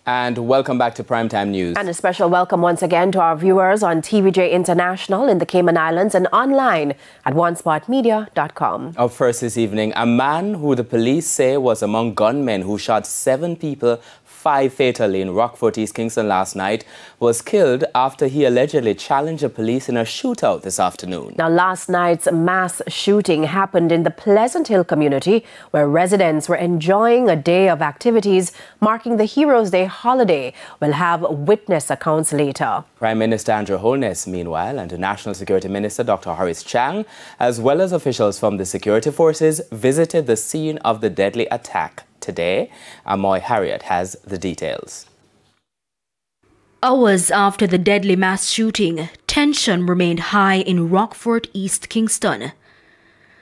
And welcome back to Primetime News. And a special welcome once again to our viewers on TVJ International in the Cayman Islands and online at onespotmedia.com. Up first this evening, a man who the police say was among gunmen who shot 7 people, 5 fatally in Rockfort, East Kingston last night, was killed after he allegedly challenged the police in a shootout this afternoon. Now, last night's mass shooting happened in the Pleasant Hill community, where residents were enjoying a day of activities marking the Heroes' Day holiday. We'll have witness accounts later. Prime Minister Andrew Holness, meanwhile, and the National Security Minister Dr. Horace Chang, as well as officials from the security forces, visited the scene of the deadly attack today. Amoy Harriet has the details. Hours after the deadly mass shooting, tension remained high in Rockfort, East Kingston.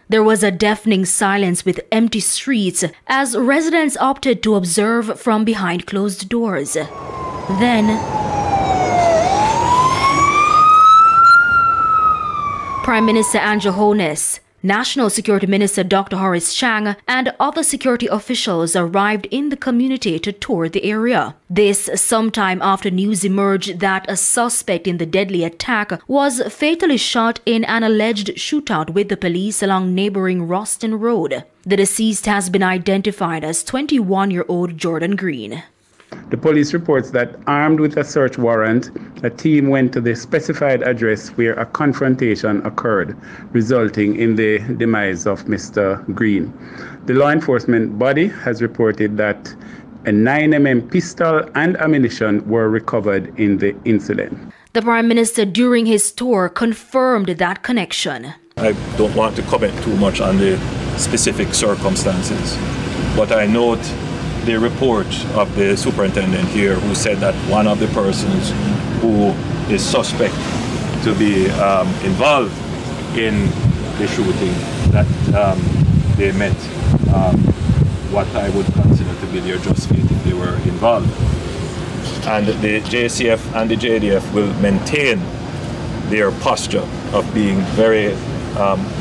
There was a deafening silence with empty streets as residents opted to observe from behind closed doors. Then, Prime Minister Andrew Holness, National Security Minister Dr. Horace Chang and other security officials arrived in the community to tour the area. This sometime after news emerged that a suspect in the deadly attack was fatally shot in an alleged shootout with the police along neighboring Ruston Road. The deceased has been identified as 21-year-old Jordan Green. The police reports that, armed with a search warrant, a team went to the specified address where a confrontation occurred, resulting in the demise of Mr. Green. The law enforcement body has reported that a 9mm pistol and ammunition were recovered in the incident. The Prime Minister, during his tour, confirmed that connection. I don't want to comment too much on the specific circumstances, but I note the report of the superintendent here, who said that one of the persons who is suspect to be involved in the shooting, that they met what I would consider to be their just fate if they were involved. And the JCF and the JDF will maintain their posture of being very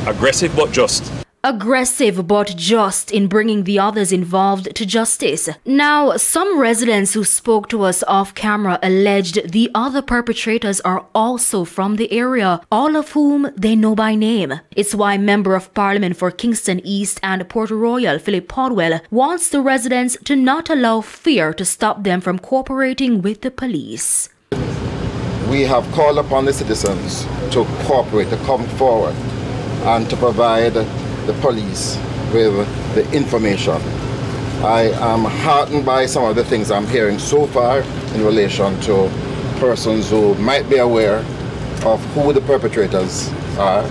aggressive but just. Aggressive but just in bringing the others involved to justice. Now, some residents who spoke to us off camera alleged the other perpetrators are also from the area, all of whom they know by name. It's why Member of Parliament for Kingston East and Port Royal, Philip Podwell, wants the residents to not allow fear to stop them from cooperating with the police. We have called upon the citizens to cooperate, to come forward and to provide the police with the information. I am heartened by some of the things I'm hearing so far in relation to persons who might be aware of who the perpetrators are,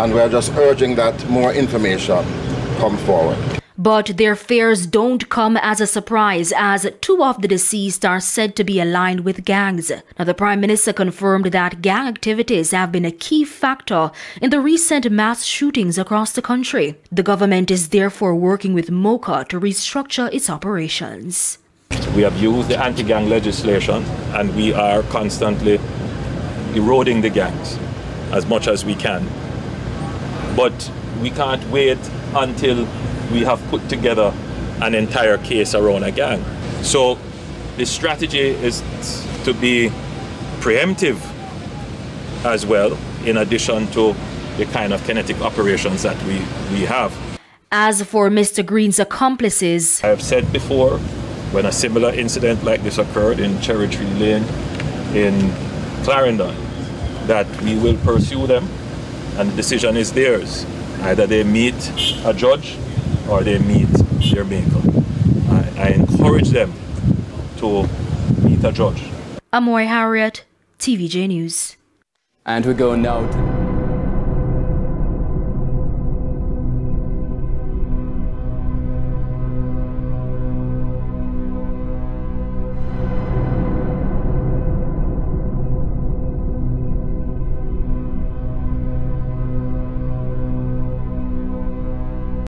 and we're just urging that more information come forward. But their fears don't come as a surprise, as 2 of the deceased are said to be aligned with gangs. Now, the Prime Minister confirmed that gang activities have been a key factor in the recent mass shootings across the country. The government is therefore working with MOCA to restructure its operations. We have used the anti-gang legislation, and we are constantly eroding the gangs as much as we can. But we can't wait until we have put together an entire case around a gang. So the strategy is to be preemptive as well, in addition to the kind of kinetic operations that we have. As for Mr. Green's accomplices, I have said before, when a similar incident like this occurred in Cherry Tree Lane in Clarendon, that we will pursue them, and the decision is theirs. Either they meet a judge or they meet their maker. I encourage them to meet a judge. Amoy Harriet, TVJ News. And we go now to